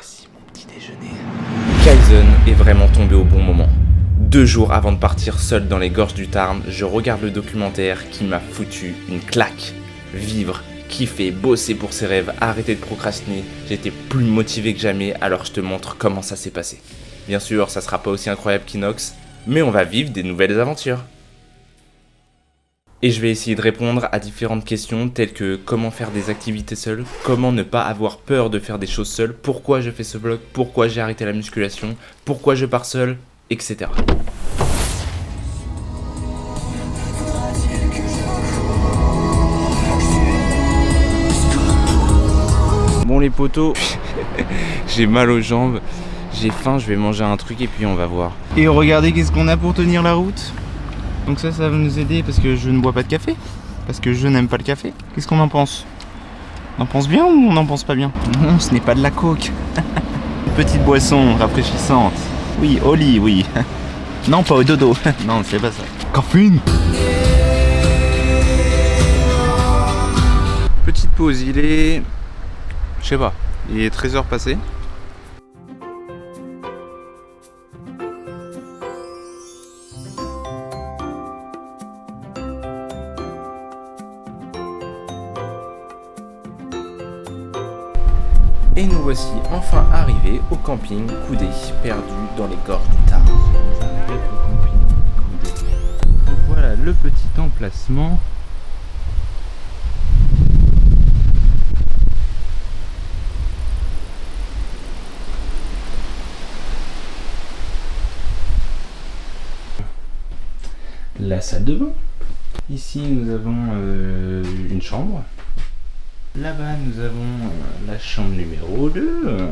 Voici mon petit déjeuner. Kaizen est vraiment tombé au bon moment. 2 jours avant de partir seul dans les gorges du Tarn, je regarde le documentaire qui m'a foutu une claque. Vivre, kiffer, bosser pour ses rêves, arrêter de procrastiner. J'étais plus motivé que jamais, alors je te montre comment ça s'est passé. Bien sûr, ça sera pas aussi incroyable qu'Inox, mais on va vivre des nouvelles aventures. Et je vais essayer de répondre à différentes questions telles que comment faire des activités seul, comment ne pas avoir peur de faire des choses seul, pourquoi je fais ce vlog, pourquoi j'ai arrêté la musculation, pourquoi je pars seul, etc. Bon les potos, j'ai mal aux jambes, j'ai faim, je vais manger un truc et puis on va voir. Et regardez qu'est-ce qu'on a pour tenir la route. Donc ça va nous aider parce que je ne bois pas de café. Parce que je n'aime pas le café. Qu'est-ce qu'on en pense? On en pense bien ou on n'en pense pas bien? Non, ce n'est pas de la coke. Une petite boisson rafraîchissante. Oui, au lit, oui. Non, pas au dodo. Non, c'est pas ça. Caféine. Petite pause, il est... Je sais pas, il est 13h passé. Et nous voici enfin arrivés au camping Coudé, perdu dans les gorges du Tarn. Donc voilà le petit emplacement. La salle de bain. Ici nous avons une chambre. Là-bas, nous avons la chambre numéro 2.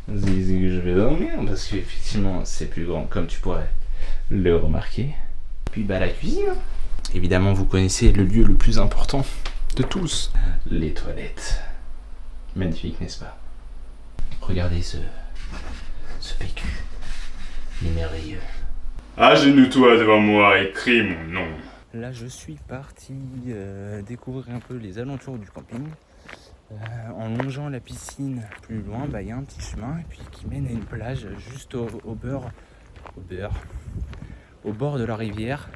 C'est ici que je vais dormir, parce qu'effectivement, c'est plus grand, comme tu pourrais le remarquer. Puis, la cuisine. Évidemment, vous connaissez le lieu le plus important de tous. Les toilettes. Magnifique, n'est-ce pas? Regardez ce PQ. Il est merveilleux. Agenouille-toi devant moi et crie mon nom. Là, je suis parti découvrir un peu les alentours du camping. En longeant la piscine plus loin, il y a un petit chemin et puis qui mène à une plage juste au bord de la rivière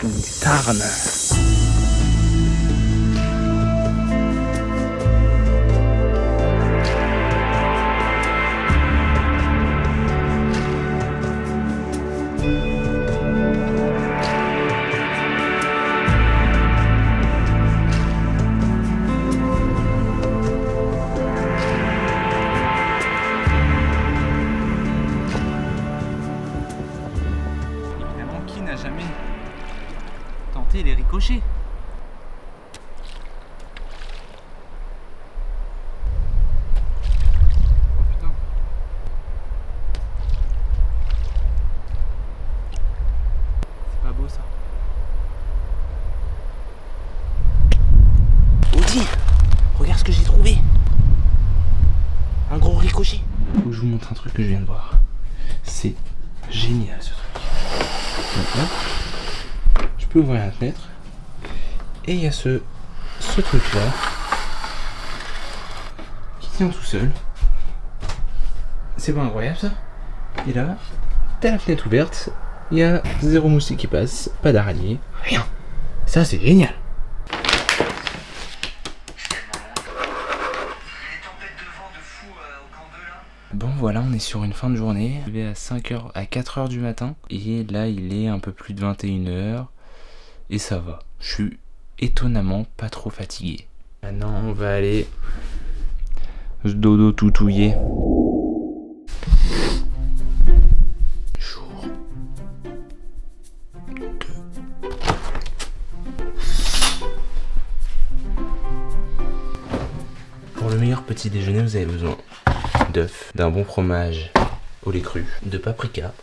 du Tarn. Jamais tenté les ricochets. Oh putain. C'est pas beau ça. Audi, regarde ce que j'ai trouvé. Un gros ricochet. Faut que je vous montre un truc que je viens de voir. C'est génial ce truc. Maintenant, je peux ouvrir la fenêtre et il y a ce truc là qui tient tout seul. C'est pas incroyable ça? Et là, t'as la fenêtre ouverte, il y a 0 moustique qui passe, pas d'araignée, rien. Ça c'est génial. Bon voilà, on est sur une fin de journée, je vais à 4h du matin et là il est un peu plus de 21h et ça va, je suis étonnamment pas trop fatigué. Maintenant on va aller se dodo toutouiller. Jour 2. Pour le meilleur petit déjeuner vous avez besoin d'œufs, d'un bon fromage au lait cru, de paprika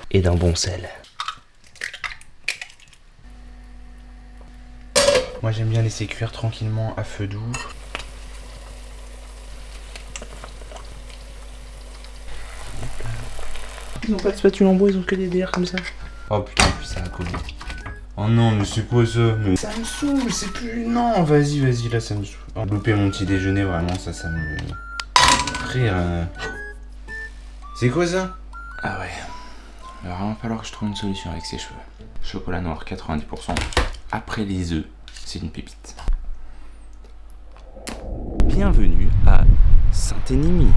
et d'un bon sel. Moi j'aime bien laisser cuire tranquillement à feu doux. Ils ont pas de spatule en bois, ils ont que des délires comme ça. Oh putain, puis ça a collé. Oh non, mais c'est quoi ça? Mais ça me saoule, c'est plus... Non, vas-y, là, ça me saoule. Oh, louper mon petit déjeuner, vraiment, ça me... Frère... C'est quoi ça? Ah ouais. Il va vraiment falloir que je trouve une solution avec ses cheveux. Chocolat noir 90%. Après les œufs, c'est une pépite. Bienvenue à Saint-Énimie.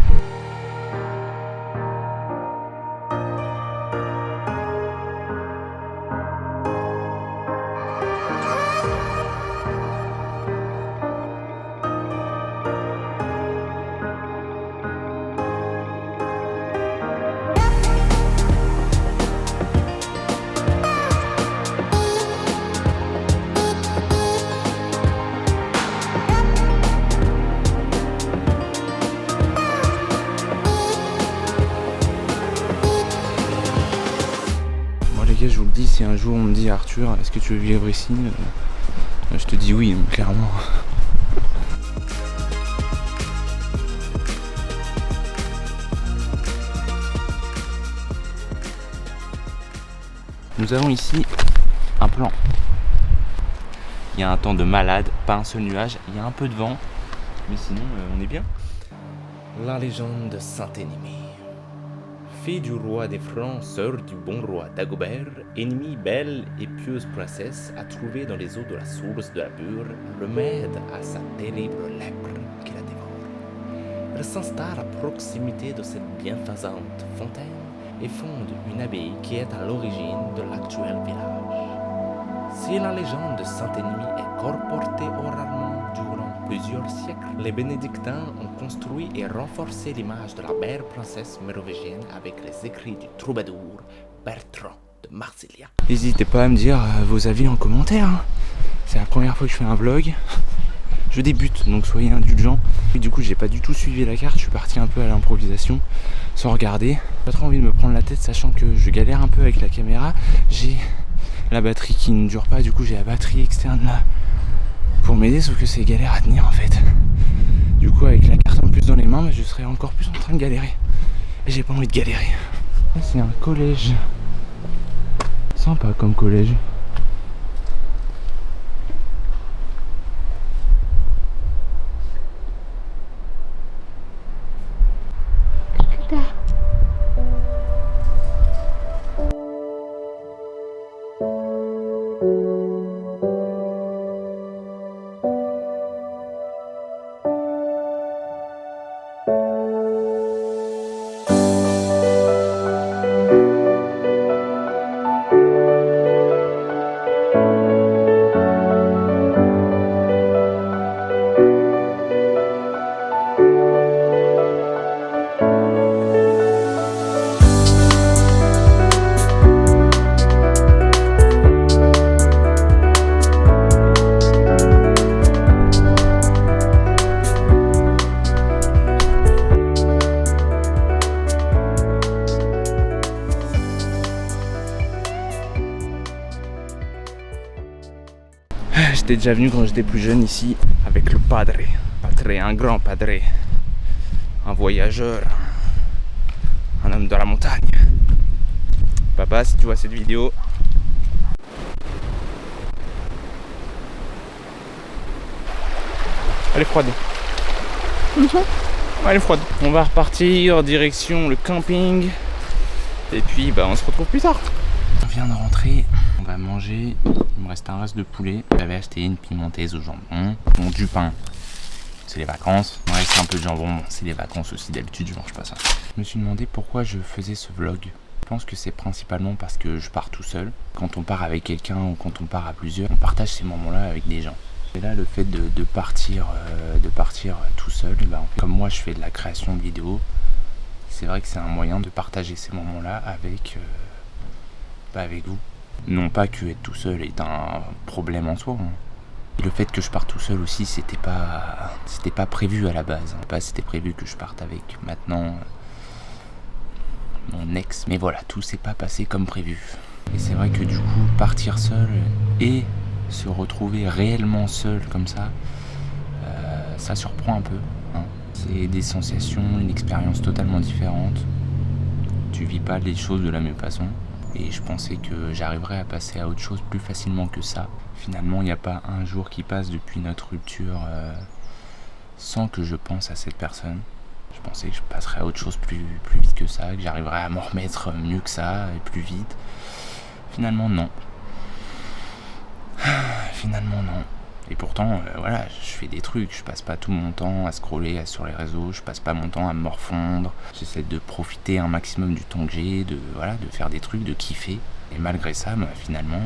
Je vous le dis, si un jour on me dit Arthur, est-ce que tu veux vivre ici, je te dis oui, clairement. Nous avons ici un plan. Il y a un temps de malade, pas un seul nuage, il y a un peu de vent, mais sinon on est bien. La légende de Saint-Énimie. Fille du roi des Francs, sœur du bon roi Dagobert, ennemie belle et pieuse princesse, a trouvé dans les eaux de la source de la Bure remède à sa terrible lèpre qui la dévore. Elle s'installe à proximité de cette bienfaisante fontaine et fonde une abbaye qui est à l'origine de l'actuel village. Si la légende de Saint-Énimie est colportée oralement durant plusieurs siècles, les bénédictins ont construit et renforcé l'image de la belle princesse mérovingienne avec les écrits du troubadour Bertrand de Marsiglia. N'hésitez pas à me dire vos avis en commentaire. C'est la première fois que je fais un vlog. Je débute, donc soyez indulgents. Et du coup, j'ai pas du tout suivi la carte, je suis parti un peu à l'improvisation, sans regarder. Pas trop envie de me prendre la tête, sachant que je galère un peu avec la caméra. J'ai la batterie qui ne dure pas, du coup j'ai la batterie externe là pour m'aider, sauf que c'est galère à tenir en fait. Du coup avec la carte en plus dans les mains, je serais encore plus en train de galérer. Et j'ai pas envie de galérer. Là c'est un collège. Sympa comme collège. J'étais déjà venu quand j'étais plus jeune ici avec le padre, un grand padre, un voyageur, un homme de la montagne. Papa, si tu vois cette vidéo, elle est froide. Elle est froide. On va repartir direction le camping et puis on se retrouve plus tard. On vient de rentrer, on va manger. Il me reste un reste de poulet. J'avais acheté une pimentaise au jambon. Bon, du pain, c'est les vacances. Il me reste un peu de jambon, bon, c'est les vacances aussi. D'habitude, je mange pas ça. Je me suis demandé pourquoi je faisais ce vlog. Je pense que c'est principalement parce que je pars tout seul. Quand on part avec quelqu'un ou quand on part à plusieurs, on partage ces moments-là avec des gens. Et là, le fait de partir tout seul, comme moi, je fais de la création de vidéos. C'est vrai que c'est un moyen de partager ces moments-là avec vous. Non pas que être tout seul est un problème en soi. Le fait que je parte tout seul aussi, c'était pas prévu à la base. C'était prévu que je parte avec maintenant mon ex. Mais voilà, tout s'est pas passé comme prévu. Et c'est vrai que du coup, partir seul et se retrouver réellement seul comme ça, ça surprend un peu. C'est des sensations, une expérience totalement différente. Tu vis pas les choses de la même façon. Et je pensais que j'arriverais à passer à autre chose plus facilement que ça. Finalement, il n'y a pas un jour qui passe depuis notre rupture sans que je pense à cette personne. Je pensais que je passerais à autre chose plus vite que ça, que j'arriverais à m'en remettre mieux que ça et plus vite. Finalement, non. Finalement, non. Et pourtant, voilà, je fais des trucs, je passe pas tout mon temps à scroller sur les réseaux, je passe pas mon temps à me morfondre, j'essaie de profiter un maximum du temps que j'ai, de faire des trucs, de kiffer. Et malgré ça, finalement...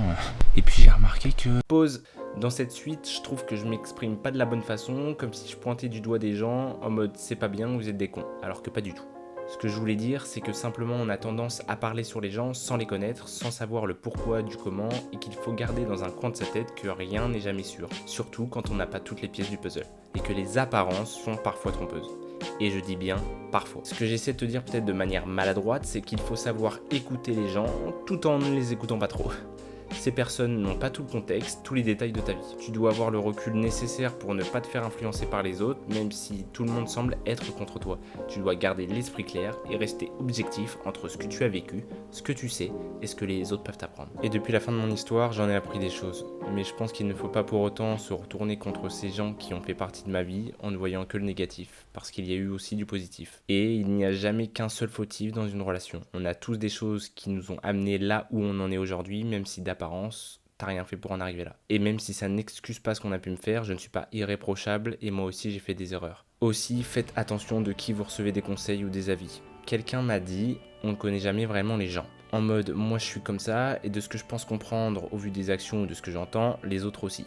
Et puis j'ai remarqué que... Pause. Dans cette suite, je trouve que je m'exprime pas de la bonne façon, comme si je pointais du doigt des gens en mode c'est pas bien, vous êtes des cons, alors que pas du tout. Ce que je voulais dire, c'est que simplement on a tendance à parler sur les gens sans les connaître, sans savoir le pourquoi du comment, et qu'il faut garder dans un coin de sa tête que rien n'est jamais sûr, surtout quand on n'a pas toutes les pièces du puzzle, et que les apparences sont parfois trompeuses. Et je dis bien parfois. Ce que j'essaie de te dire peut-être de manière maladroite, c'est qu'il faut savoir écouter les gens tout en ne les écoutant pas trop. Ces personnes n'ont pas tout le contexte, tous les détails de ta vie. Tu dois avoir le recul nécessaire pour ne pas te faire influencer par les autres, même si tout le monde semble être contre toi. Tu dois garder l'esprit clair et rester objectif entre ce que tu as vécu, ce que tu sais et ce que les autres peuvent t'apprendre. Et depuis la fin de mon histoire, j'en ai appris des choses. Mais je pense qu'il ne faut pas pour autant se retourner contre ces gens qui ont fait partie de ma vie en ne voyant que le négatif, parce qu'il y a eu aussi du positif. Et il n'y a jamais qu'un seul fautif dans une relation. On a tous des choses qui nous ont amenés là où on en est aujourd'hui, même si d'apparence, t'as rien fait pour en arriver là. Et même si ça n'excuse pas ce qu'on a pu me faire, je ne suis pas irréprochable et moi aussi j'ai fait des erreurs. Aussi, faites attention de qui vous recevez des conseils ou des avis. Quelqu'un m'a dit, on ne connaît jamais vraiment les gens. En mode, moi je suis comme ça, et de ce que je pense comprendre au vu des actions ou de ce que j'entends, les autres aussi.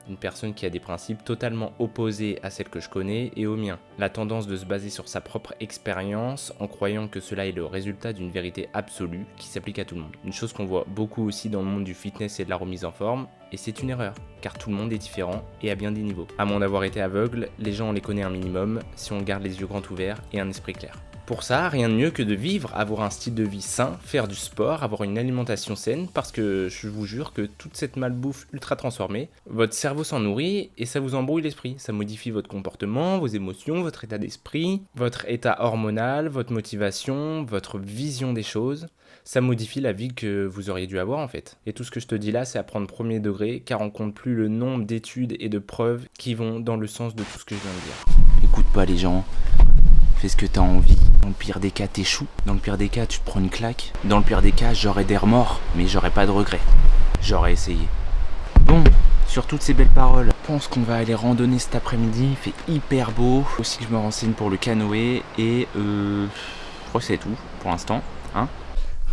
Une personne qui a des principes totalement opposés à celles que je connais et aux miens. La tendance de se baser sur sa propre expérience en croyant que cela est le résultat d'une vérité absolue qui s'applique à tout le monde. Une chose qu'on voit beaucoup aussi dans le monde du fitness et de la remise en forme, et c'est une erreur, car tout le monde est différent et à bien des niveaux. À moins d'avoir été aveugle, les gens on les connaît un minimum si on garde les yeux grands ouverts et un esprit clair. Pour ça, rien de mieux que de vivre, avoir un style de vie sain, faire du sport, avoir une alimentation saine, parce que je vous jure que toute cette malbouffe ultra transformée, votre cerveau s'en nourrit et ça vous embrouille l'esprit. Ça modifie votre comportement, vos émotions, votre état d'esprit, votre état hormonal, votre motivation, votre vision des choses. Ça modifie la vie que vous auriez dû avoir en fait. Et tout ce que je te dis là, c'est à prendre premier degré, car on compte plus le nombre d'études et de preuves qui vont dans le sens de tout ce que je viens de dire. Écoute pas les gens. Fais ce que t'as envie. Dans le pire des cas, t'échoues. Dans le pire des cas, tu te prends une claque. Dans le pire des cas, j'aurais des remords, mais j'aurais pas de regrets. J'aurais essayé. Bon, sur toutes ces belles paroles, je pense qu'on va aller randonner cet après-midi. Il fait hyper beau. Aussi que je me renseigne pour le canoë. Et je crois que c'est tout pour l'instant. Hein,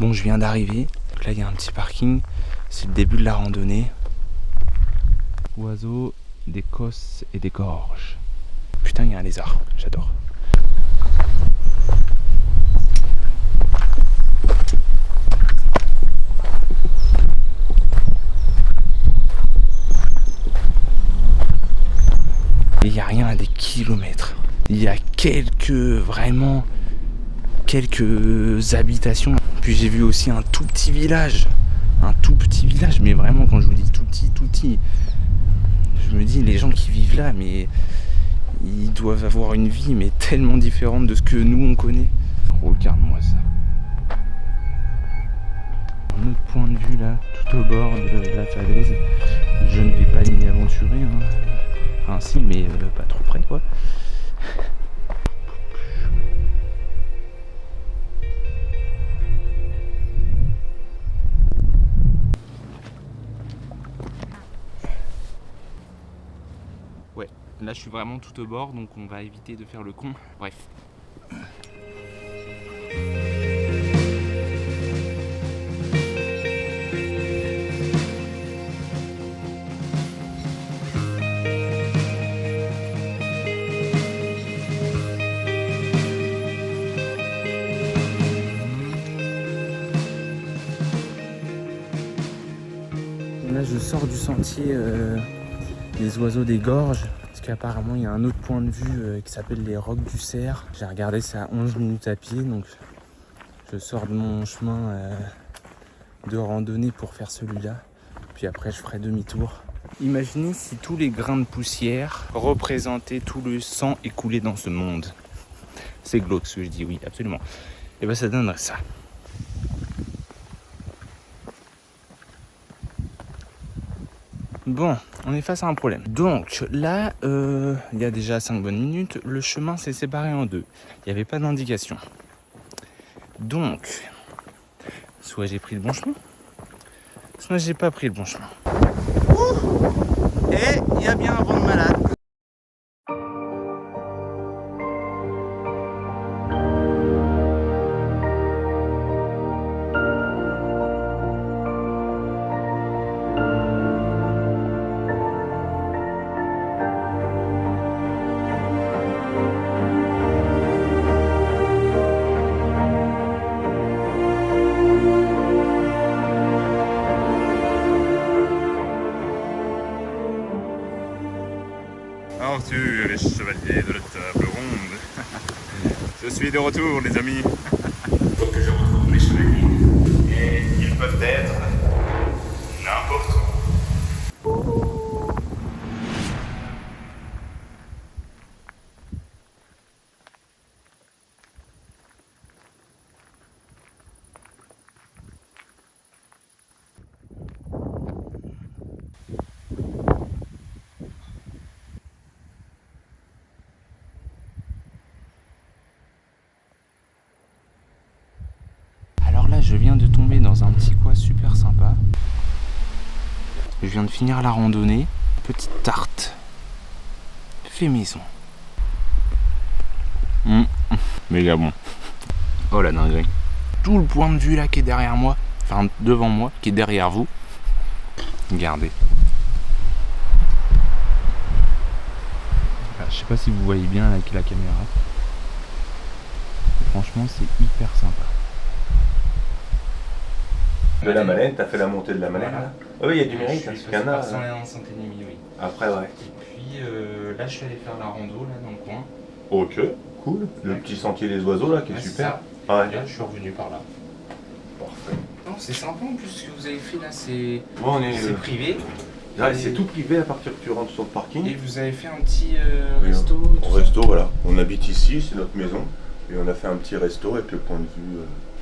bon, je viens d'arriver. Donc là, il y a un petit parking. C'est le début de la randonnée. Oiseaux, des cosses et des gorges. Putain, il y a un lézard. J'adore. Il n'y a rien à des kilomètres. Il y a quelques habitations. Puis j'ai vu aussi un tout petit village. Mais vraiment quand je vous dis tout petit, je me dis les gens qui vivent là, mais ils doivent avoir une vie mais tellement différente de ce que nous on connaît. Regarde-moi ça. Un autre point de vue là, tout au bord de la falaise. Je ne vais pas m'y aventurer, hein. Enfin si, mais pas trop près quoi. Ouais, là je suis vraiment tout au bord, donc on va éviter de faire le con. Bref. Là je sors du sentier des oiseaux des gorges, parce qu'apparemment il y a un autre point de vue qui s'appelle les Rocs du Cerf. J'ai regardé, c'est à 11 minutes à pied, donc je sors de mon chemin de randonnée pour faire celui-là, puis après je ferai demi-tour. Imaginez si tous les grains de poussière représentaient tout le sang écoulé dans ce monde. C'est glauque ce que je dis, oui, absolument. Et ben ça donnerait ça. Bon, on est face à un problème. Donc là, il y a déjà 5 bonnes minutes, le chemin s'est séparé en deux. Il n'y avait pas d'indication. Donc, soit j'ai pris le bon chemin, soit j'ai pas pris le bon chemin. Et il y a bien un vent de malade. Arthur, les chevaliers de la table ronde. Je suis de retour, les amis. Faut que je retrouve mes chevaliers. Et ils peuvent être n'importe où. Alors là, je viens de tomber dans un petit coin super sympa. Je viens de finir la randonnée. Petite tarte. Fait maison. Méga bon. Oh la dinguerie. Tout le point de vue là qui est derrière moi, enfin devant moi, qui est derrière vous. Regardez. Je sais pas si vous voyez bien avec la caméra. Franchement, c'est hyper sympa. De la Malène, t'as fait la montée de la Malène Voilà. là. Oui, il y a du mérite, ce canard. en Saint-Émilion, oui. Après, ouais. Et puis là, je suis allé faire la rando là dans le coin. Ok, cool. Le petit sentier des oiseaux là qui est Ouais, c'est super. ça. Ouais. Et là, je suis revenu par là. Parfait. Non, c'est sympa en plus ce que vous avez fait là, c'est Bon, on est. privé. Là, c'est tout privé à partir que tu rentres sur le parking. Et vous avez fait un petit Oui, resto. Au resto, voilà. On habite ici, c'est notre maison. Et on a fait un petit resto avec le point de vue.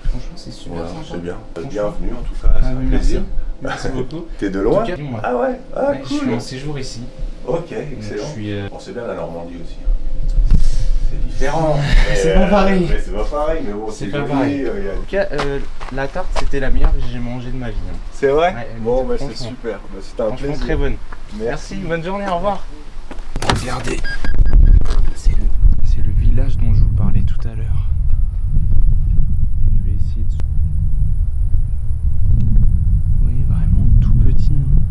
Franchement, c'est super Voilà, sympa. c'est bien. Franchement. Bienvenue en tout cas, c'est Ah, un oui, plaisir. Merci beaucoup. T'es de loin? En tout cas, moi. Ah ouais, ah Ouais, je suis en cool. séjour ici. Ok, Donc, excellent. je suis, Bon, c'est bien la Normandie aussi. Hein. C'est différent. C'est pas pareil. Mais c'est pas pareil, mais bon, C'est c'est pas joli, pareil. y a- En tout cas, la tarte, c'était la meilleure que j'ai mangée de ma vie. Hein. C'est vrai? Ouais, Bon, bah c'est franchement. super. Bah, c'était un Franchement, plaisir. très bonne. Merci. Bonne journée, au revoir. Regardez, c'est le village dont je vous parlais tout à l'heure. Je vais essayer de... Oui, vraiment tout petit. Hein.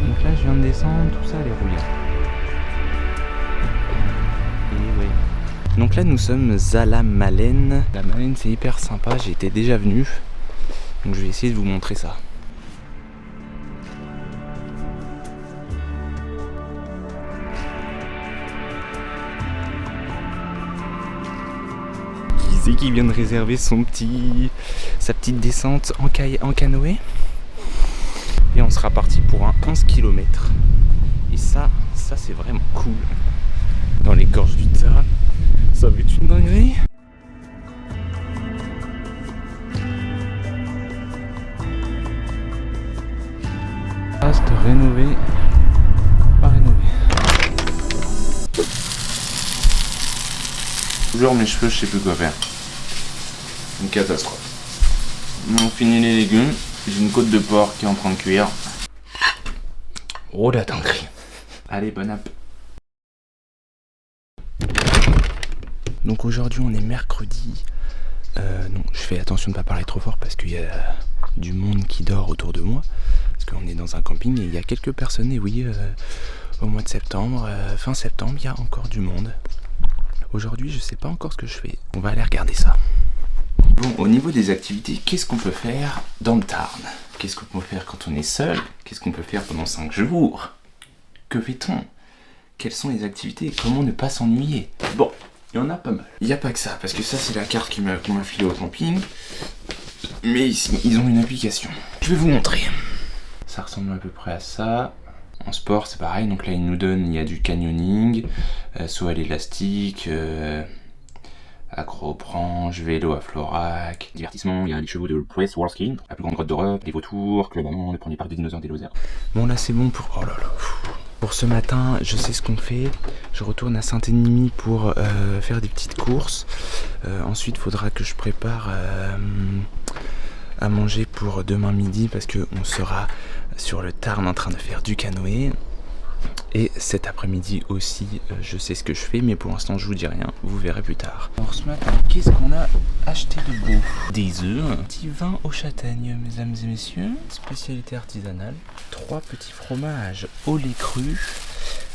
Donc là, je viens de descendre, tout ça, les rouillards. Et ouais. Donc là, nous sommes à la Malène. La Malène, c'est hyper sympa, j'y étais déjà venu. Donc je vais essayer de vous montrer ça. Qui c'est qui vient de réserver sa petite descente en canoë? Et on sera parti pour un 11 km. Et ça c'est vraiment cool. Dans les gorges du Tarn, ça va être une dinguerie. Reste rénové, pas rénové. Toujours mes cheveux, je sais plus quoi faire. Une catastrophe. On finit les légumes. J'ai une côte de porc qui est en train de cuire. Oh la dinguerie. Allez, bon app. Donc aujourd'hui on est mercredi. Non, je fais attention de ne pas parler trop fort parce qu'il y a du monde qui dort autour de moi. Parce qu'on est dans un camping et il y a quelques personnes. Et oui, au mois de septembre, fin septembre, il y a encore du monde. Aujourd'hui je sais pas encore ce que je fais. On va aller regarder ça. Bon, au niveau des activités, qu'est-ce qu'on peut faire dans le Tarn? Qu'est-ce qu'on peut faire quand on est seul? Qu'est-ce qu'on peut faire pendant 5 jours? Que fait-on? Quelles sont les activités et comment ne pas s'ennuyer? Bon, il y en a pas mal. Il n'y a pas que ça, parce que ça c'est la carte qu'on m'a filée au camping. Mais ici, ils ont une application. Je vais vous montrer. Ça ressemble à peu près à ça. En sport, c'est pareil. Donc là, il y a du canyoning, saut à l'élastique, accro-branche, vélo à Florac, divertissement, il y a les chevaux de Press Warskin, la plus grande grotte d'Europe, des vautours, Club Amand, le premier parc des dinosaures des Lozères. Bon là c'est bon pour... Oh là là. Pour ce matin, je sais ce qu'on fait. Je retourne à Saint-Ennemi pour faire des petites courses. Ensuite, il faudra que je prépare à manger pour demain midi parce qu'on sera sur le Tarn en train de faire du canoë. Et cet après-midi aussi, je sais ce que je fais, mais pour l'instant, je vous dis rien. Vous verrez plus tard. Alors ce matin, qu'est-ce qu'on a acheté de beau? Des œufs, un petit vin aux châtaignes, mesdames et messieurs. Spécialité artisanale. 3 petits fromages au lait cru.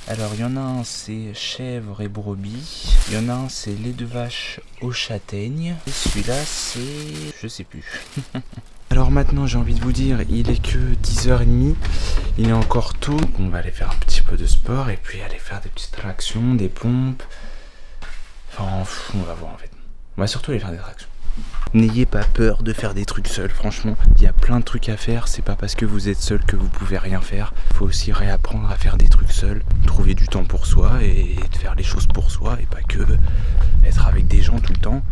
Alors il y en a un, c'est chèvre et brebis. Il y en a un, c'est lait de vache aux châtaignes. Et celui-là, c'est... je sais plus. Alors maintenant, j'ai envie de vous dire, il est que 10h30, il est encore tôt. Donc on va aller faire un petit peu de sport et puis aller faire des petites tractions, des pompes. Enfin, on va voir en fait. On va surtout aller faire des tractions. N'ayez pas peur de faire des trucs seul, franchement, il y a plein de trucs à faire, c'est pas parce que vous êtes seul que vous pouvez rien faire. Il faut aussi réapprendre à faire des trucs seul, trouver du temps pour soi et de faire les choses pour soi et pas que être avec des gens tout le temps.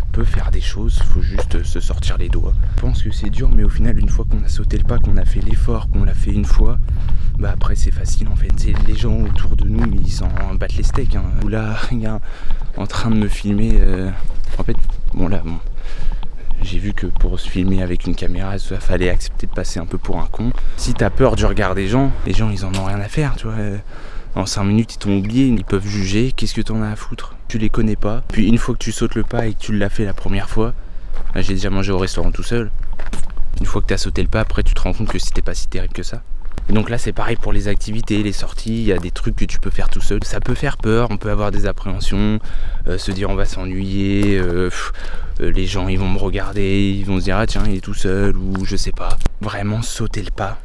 On peut faire des choses, faut juste se sortir les doigts. Je pense que c'est dur, mais au final, une fois qu'on a sauté le pas, qu'on a fait l'effort, qu'on l'a fait une fois, bah après c'est facile en fait. C'est les gens autour de nous, mais ils s'en battent les steaks. Hein. Ou là, il y a en train de me filmer. En fait, bon là, bon. J'ai vu que pour se filmer avec une caméra, il fallait accepter de passer un peu pour un con. Si t'as peur du regard des gens, les gens ils en ont rien à faire, tu vois. En 5 minutes ils t'ont oublié, ils peuvent juger, qu'est-ce que t'en as à foutre? Tu les connais pas. Puis une fois que tu sautes le pas et que tu l'as fait la première fois, là, j'ai déjà mangé au restaurant tout seul. Une fois que t'as sauté le pas, après tu te rends compte que c'était pas si terrible que ça. Et donc là c'est pareil pour les activités, les sorties, il y a des trucs que tu peux faire tout seul. Ça peut faire peur, on peut avoir des appréhensions, se dire on va s'ennuyer, les gens ils vont me regarder, ils vont se dire ah tiens il est tout seul ou je sais pas. Vraiment sautez le pas.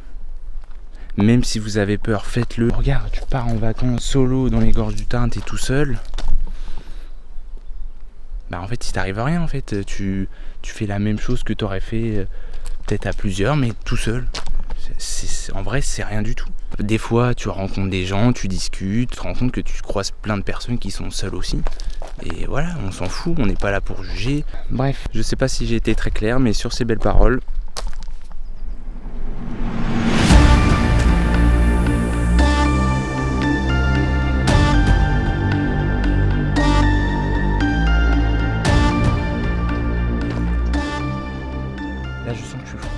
Même si vous avez peur, faites-le. Regarde, tu pars en vacances solo dans les gorges du Tarn, t'es tout seul. Bah en fait il t'arrive rien en fait, tu fais la même chose que t'aurais fait peut-être à plusieurs mais tout seul. En vrai c'est rien du tout. Des fois tu rencontres des gens, tu discutes, tu te rends compte que tu croises plein de personnes qui sont seules aussi. Et voilà, on s'en fout, on n'est pas là pour juger. Bref, je sais pas si j'ai été très clair, mais sur ces belles paroles. Là je sens que je suis froid.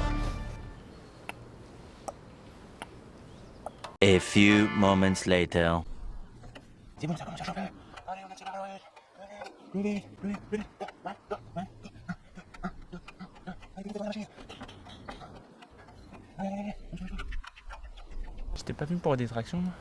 A few moments later. C'est bon, ça commence à chauffer. Allez, on accélère. Je t'ai pas vu pour des tractions, moi.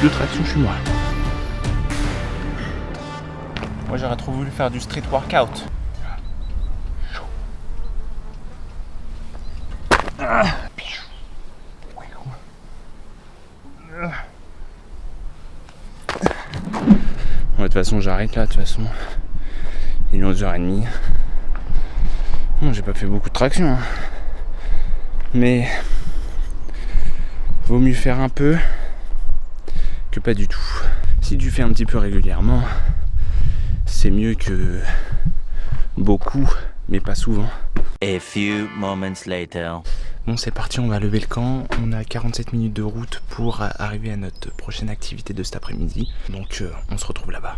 De traction, je suis moi. Moi j'aurais trop voulu faire du street workout. Bon, de toute façon j'arrête là, de toute façon. Il est 11h30. Bon, j'ai pas fait beaucoup de traction. Hein. Mais vaut mieux faire un peu que pas du tout. Si tu fais un petit peu régulièrement, c'est mieux que beaucoup, mais pas souvent. A few moments later. Bon, c'est parti, on va lever le camp. On a 47 minutes de route pour arriver à notre prochaine activité de cet après-midi. Donc on se retrouve là-bas.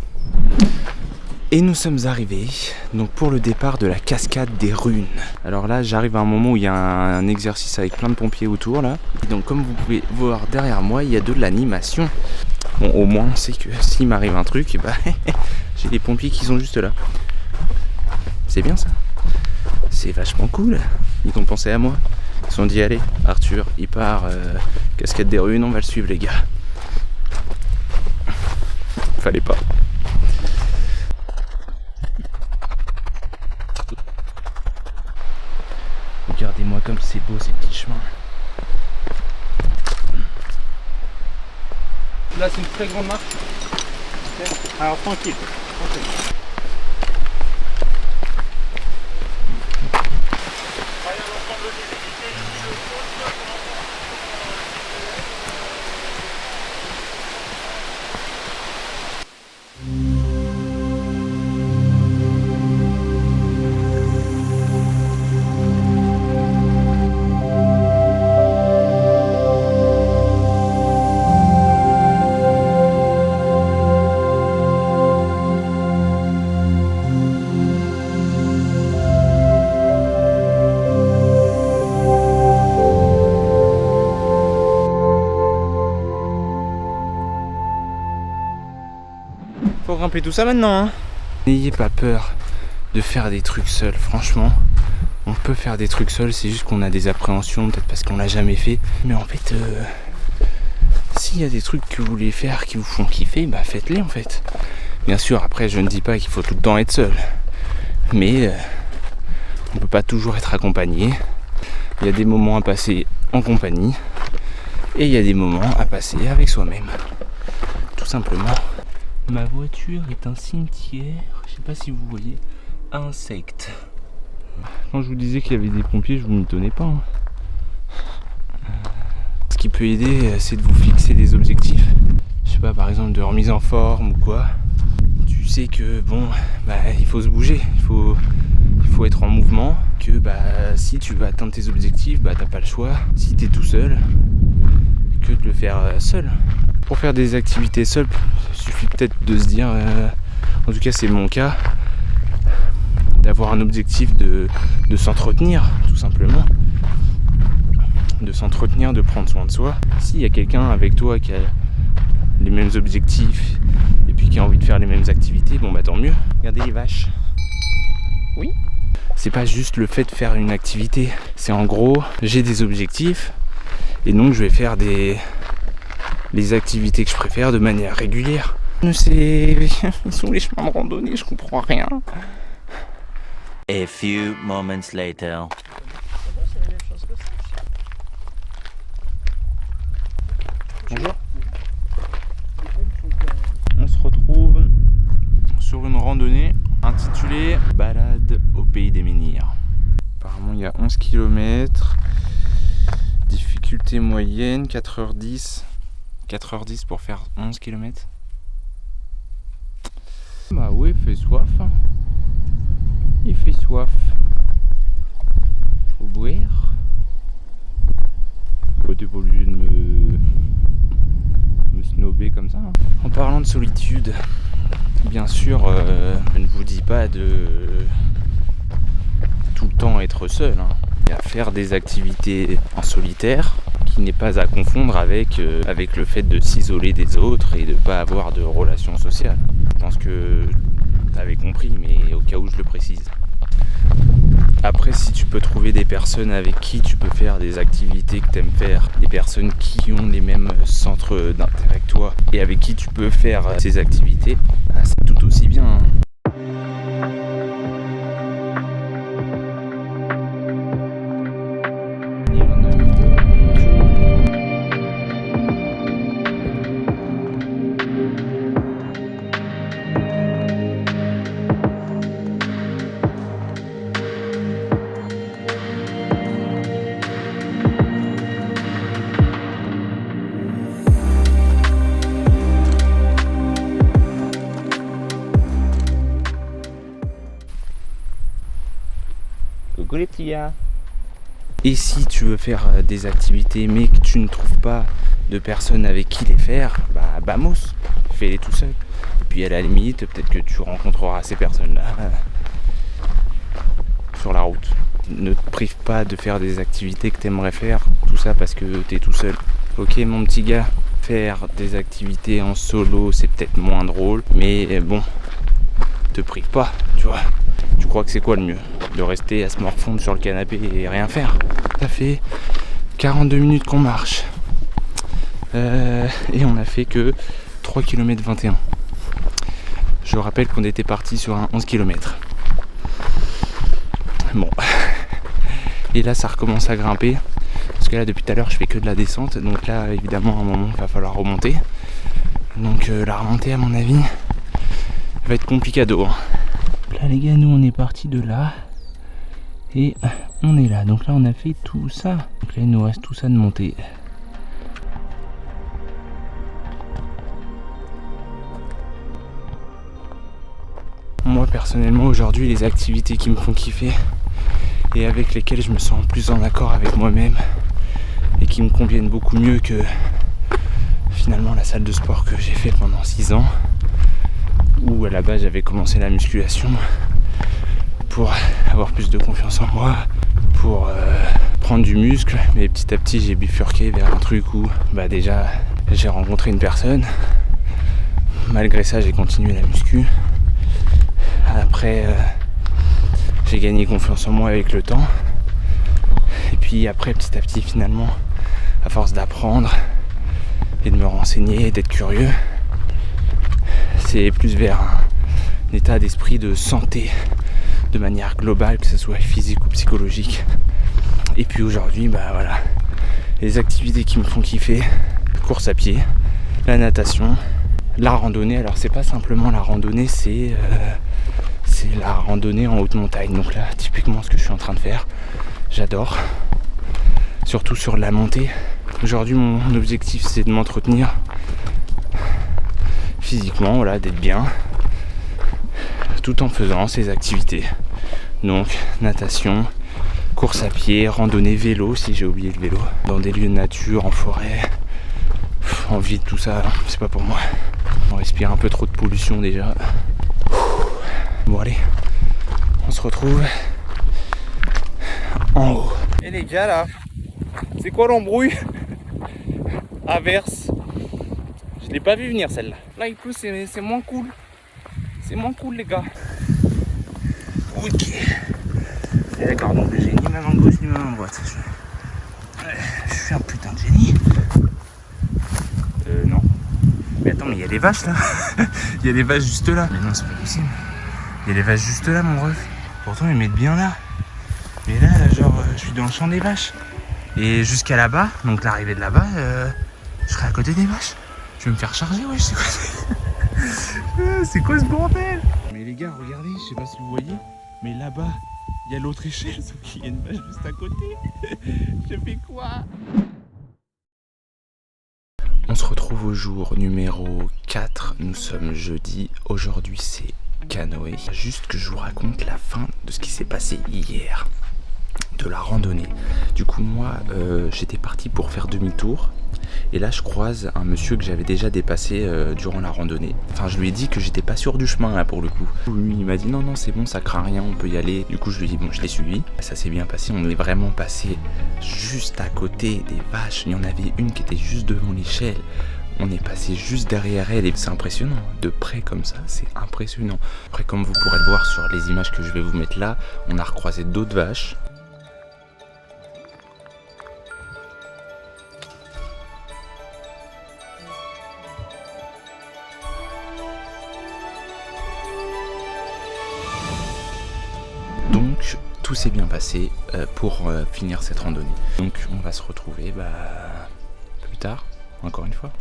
Et nous sommes arrivés donc pour le départ de la cascade des runes. Alors là, j'arrive à un moment où il y a un exercice avec plein de pompiers autour là. Et donc comme vous pouvez voir derrière moi, il y a de l'animation. Bon, au moins on sait que s'il m'arrive un truc, bah, j'ai des pompiers qui sont juste là. C'est bien ça. C'est vachement cool. Ils ont pensé à moi. Ils se sont dit allez, Arthur, il part cascade des runes, on va le suivre les gars. Fallait pas. Regardez-moi comme c'est beau ces petits chemins. Là, c'est une très grande marche. Okay. Alors tranquille. Faut grimper tout ça maintenant, hein. N'ayez pas peur de faire des trucs seuls, franchement. On peut faire des trucs seuls, c'est juste qu'on a des appréhensions, peut-être parce qu'on l'a jamais fait. Mais en fait, s'il y a des trucs que vous voulez faire qui vous font kiffer, bah faites-les en fait. Bien sûr, après je ne dis pas qu'il faut tout le temps être seul. Mais on peut pas toujours être accompagné. Il y a des moments à passer en compagnie. Et il y a des moments à passer avec soi-même. Tout simplement. Ma voiture est un cimetière, je sais pas si vous voyez, insectes. Quand je vous disais qu'il y avait des pompiers, je vous m'étonnais pas. Hein. Ce qui peut aider, c'est de vous fixer des objectifs. Je sais pas, par exemple de remise en forme ou quoi. Tu sais que bon, bah il faut se bouger, il faut être en mouvement. Que bah si tu veux atteindre tes objectifs, bah t'as pas le choix. Si t'es tout seul, que de le faire seul. Pour faire des activités seules, il suffit peut-être de se dire, en tout cas c'est mon cas, d'avoir un objectif de s'entretenir, tout simplement. De s'entretenir, de prendre soin de soi. S'il y a quelqu'un avec toi qui a les mêmes objectifs et puis qui a envie de faire les mêmes activités, bon bah tant mieux. Regardez les vaches. Oui. C'est pas juste le fait de faire une activité, c'est en gros, j'ai des objectifs et donc je vais faire les activités que je préfère de manière régulière. Ils sont les chemins de randonnée, je comprends rien. A few moments later. Bonjour. On se retrouve sur une randonnée intitulée Balade au pays des menhirs. Apparemment il y a 11 km, difficulté moyenne, 4h10. 4h10 pour faire 11 km. Bah oui, il fait soif. Hein. Il fait soif. Faut boire. Bah, t'es pas obligé de me snober comme ça. Hein. En parlant de solitude, bien sûr, je ne vous dis pas de tout le temps être seul. Hein. Et à faire des activités en solitaire, qui n'est pas à confondre avec le fait de s'isoler des autres et de ne pas avoir de relations sociales. Je pense que tu avais compris, mais au cas où je le précise. Après, si tu peux trouver des personnes avec qui tu peux faire des activités que tu aimes faire, des personnes qui ont les mêmes centres d'intérêt que toi et avec qui tu peux faire ces activités, bah, c'est tout aussi bien. Hein. Coucou les petits gars. Et si tu veux faire des activités mais que tu ne trouves pas de personnes avec qui les faire, bah vamos, fais-les tout seul. Et puis à la limite, peut-être que tu rencontreras ces personnes-là sur la route. Ne te prive pas de faire des activités que tu aimerais faire, tout ça parce que tu es tout seul. Ok mon petit gars, faire des activités en solo c'est peut-être moins drôle, mais bon, te prive pas, tu vois. Tu crois que c'est quoi le mieux? De rester à se morfondre sur le canapé et rien faire? Ça fait 42 minutes qu'on marche. Et on a fait que 3 km 21. Je rappelle qu'on était parti sur un 11 km. Bon. Et là ça recommence à grimper. Parce que là depuis tout à l'heure je fais que de la descente. Donc là évidemment à un moment il va falloir remonter. Donc la remontée à mon avis va être complicado. Là les gars, nous on est parti de là et on est là. Donc là on a fait tout ça. Donc là il nous reste tout ça de monter. Moi personnellement aujourd'hui, les activités qui me font kiffer et avec lesquelles je me sens plus en accord avec moi-même et qui me conviennent beaucoup mieux que finalement la salle de sport que j'ai fait pendant 6 ans, où à la base j'avais commencé la musculation pour avoir plus de confiance en moi, pour prendre du muscle, mais petit à petit j'ai bifurqué vers un truc où déjà j'ai rencontré une personne, malgré ça j'ai continué la muscu. Après j'ai gagné confiance en moi avec le temps, et puis après petit à petit finalement, à force d'apprendre et de me renseigner, d'être curieux, c'est plus vers un état d'esprit de santé de manière globale, que ce soit physique ou psychologique. Et puis aujourd'hui, voilà, les activités qui me font kiffer, course à pied, la natation, la randonnée. Alors c'est pas simplement la randonnée, c'est la randonnée en haute montagne. Donc là, typiquement ce que je suis en train de faire, j'adore, surtout sur la montée. Aujourd'hui, mon objectif, c'est de m'entretenir physiquement, voilà, d'être bien, tout en faisant ces activités. Donc, natation, course à pied, randonnée, vélo, si j'ai oublié le vélo, dans des lieux de nature, en forêt, en ville, tout ça, c'est pas pour moi. On respire un peu trop de pollution déjà. Bon allez, on se retrouve en haut. Et les gars là, c'est quoi l'embrouille? Averse. Je l'ai pas vu venir celle-là. Là il pleut, c'est moins cool. C'est moins cool les gars. Ok. Et d'accord, donc j'ai ni ma main gauche ni ma main droite. Je suis un putain de génie. Non. Mais attends, mais il y a des vaches là. Il y a des vaches juste là. Mais non, c'est pas possible. Il y a des vaches juste là mon ref. Pourtant ils mettent bien là. Mais là, genre, je suis dans le champ des vaches. Et jusqu'à là-bas, donc l'arrivée de là-bas, je serai à côté des vaches. Je vais me faire charger, ouais, c'est quoi c'est quoi ce bordel? Mais les gars, regardez, je sais pas si vous voyez, mais là-bas, il y a l'autre échelle, sauf qu'il y a une vache juste à côté. Je fais quoi? On se retrouve au jour numéro 4, nous sommes jeudi, aujourd'hui c'est canoë. Juste que je vous raconte la fin de ce qui s'est passé hier, de la randonnée. Du coup moi j'étais parti pour faire demi-tour et là je croise un monsieur que j'avais déjà dépassé durant la randonnée. Enfin je lui ai dit que j'étais pas sûr du chemin là pour le coup. Lui il m'a dit non c'est bon, ça craint rien, on peut y aller. Du coup je lui ai dit bon, je l'ai suivi, ça s'est bien passé, on est vraiment passé juste à côté des vaches. Il y en avait une qui était juste devant l'échelle. On est passé juste derrière elle et c'est impressionnant, de près comme ça, c'est impressionnant. Après comme vous pourrez le voir sur les images que je vais vous mettre là, on a recroisé d'autres vaches. Donc tout s'est bien passé pour finir cette randonnée. Donc on va se retrouver plus tard, encore une fois.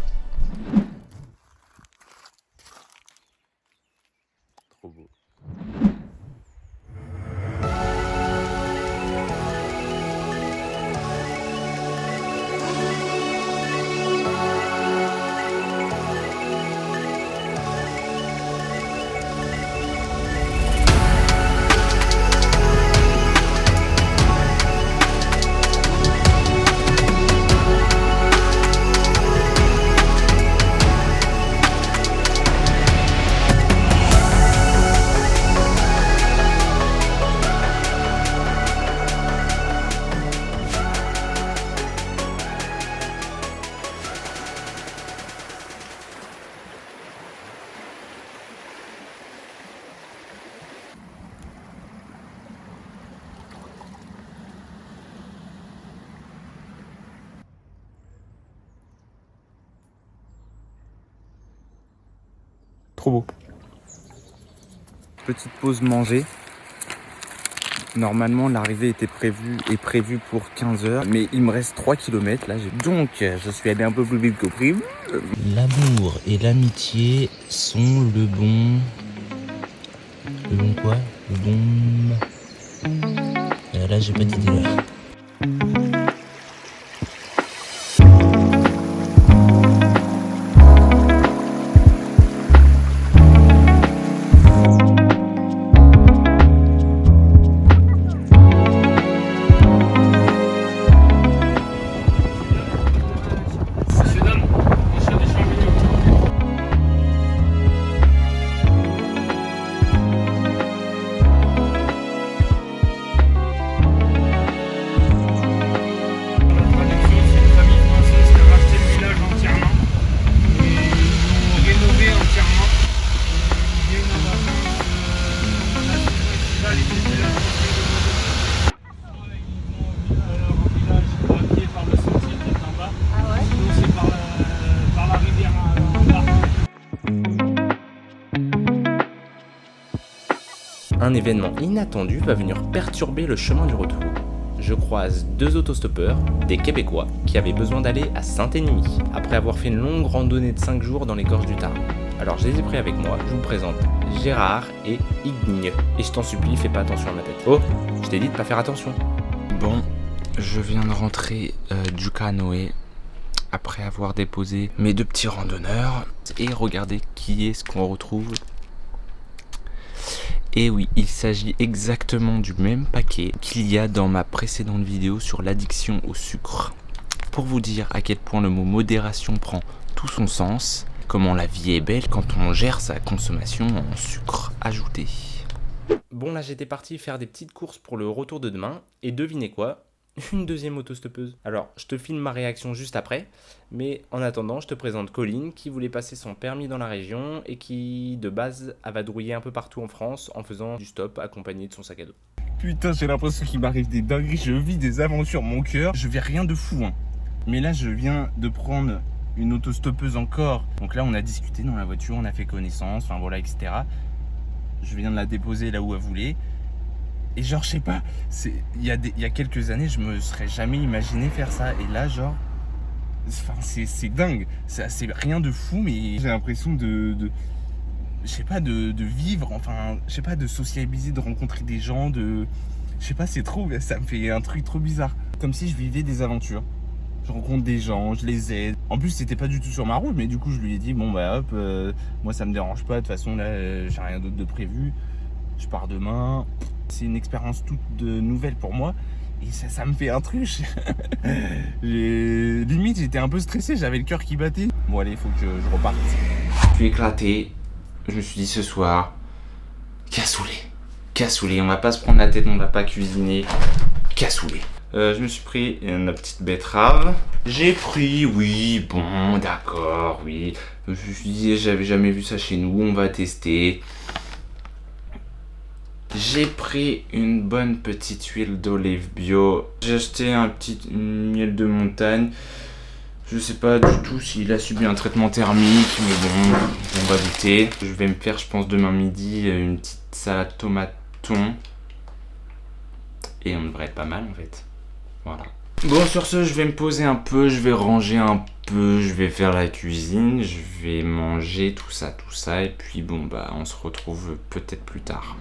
Trop beau. Trop beau. Petite pause manger. Normalement, l'arrivée est prévue pour 15h, mais il me reste 3 km là. Donc, je suis allé un peu plus vite que prévu. L'amour et l'amitié sont le bon... Le bon quoi? Le bon... Là, j'ai pas d'idée là. Un événement inattendu va venir perturber le chemin du retour. Je croise 2 autostoppeurs, des Québécois, qui avaient besoin d'aller à Saint-Énimie, après avoir fait une longue randonnée de 5 jours dans les gorges du Tarn. Alors je les ai pris avec moi, je vous présente Gérard et Igne. Et je t'en supplie, fais pas attention à ma tête. Oh, je t'ai dit de pas faire attention. Bon, je viens de rentrer du canoë après avoir déposé mes 2 petits randonneurs. Et regardez qui est-ce qu'on retrouve. Et oui, il s'agit exactement du même paquet qu'il y a dans ma précédente vidéo sur l'addiction au sucre. Pour vous dire à quel point le mot modération prend tout son sens, comment la vie est belle quand on gère sa consommation en sucre ajouté. Bon, là j'étais parti faire des petites courses pour le retour de demain, et devinez quoi? Une deuxième autostoppeuse. Alors, je te filme ma réaction juste après, mais en attendant, je te présente Colline qui voulait passer son permis dans la région et qui, de base, a vadrouillé un peu partout en France en faisant du stop accompagné de son sac à dos. Putain, j'ai l'impression qu'il m'arrive des dingueries, je vis des aventures, mon cœur. Je vis rien de fou, hein. Mais là, je viens de prendre une autostoppeuse encore. Donc là, on a discuté dans la voiture, on a fait connaissance, enfin voilà, etc. Je viens de la déposer là où elle voulait. Et genre, je sais pas, il y a quelques années, je me serais jamais imaginé faire ça. Et là, genre, c'est dingue. C'est rien de fou, mais j'ai l'impression je sais pas, de vivre, enfin, je sais pas, de sociabiliser, de rencontrer des gens, je sais pas, c'est trop, ça me fait un truc trop bizarre. Comme si je vivais des aventures. Je rencontre des gens, je les aide. En plus, c'était pas du tout sur ma route, mais du coup, je lui ai dit, bon bah hop, moi ça me dérange pas, de toute façon là, j'ai rien d'autre de prévu. Je pars demain. C'est une expérience toute nouvelle pour moi. Et ça me fait un truc. Limite, j'étais un peu stressé, j'avais le cœur qui battait. Bon allez, il faut que je reparte. Je suis éclaté. Je me suis dit ce soir, cassoulet, on va pas se prendre la tête, on va pas cuisiner. Cassoulet. Je me suis pris une petite betterave. J'ai pris, oui, bon, d'accord, oui. Je me suis dit, j'avais jamais vu ça chez nous, on va tester. J'ai pris une bonne petite huile d'olive bio. J'ai acheté une miel de montagne. Je sais pas du tout s'il a subi un traitement thermique, mais bon, on va goûter. Je vais me faire, je pense, demain midi, une petite salade tomate thon. Et on devrait être pas mal en fait. Voilà. Bon, sur ce, je vais me poser un peu, je vais ranger un peu, je vais faire la cuisine, je vais manger tout ça, et puis bon, bah, on se retrouve peut-être plus tard.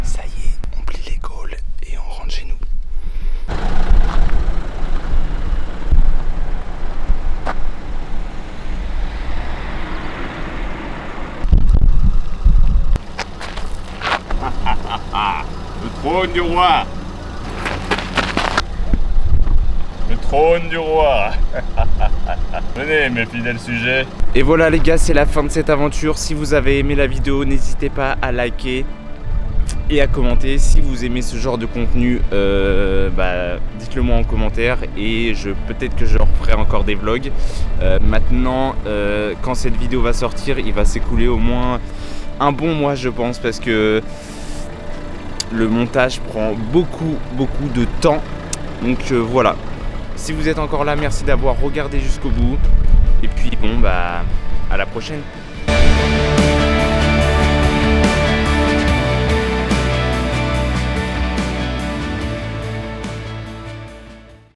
Ça y est, on plie les gaules et on rentre chez nous. Le trône du roi. Le trône du roi. Venez mes fidèles sujets. Et voilà les gars, c'est la fin de cette aventure. Si vous avez aimé la vidéo, n'hésitez pas à liker et à commenter. Si vous aimez ce genre de contenu, dites-le moi en commentaire et peut-être que je referai encore des vlogs. Maintenant, quand cette vidéo va sortir, il va s'écouler au moins un bon mois je pense, parce que le montage prend beaucoup de temps. Donc voilà. Si vous êtes encore là, merci d'avoir regardé jusqu'au bout. Et puis bon, bah, à la prochaine.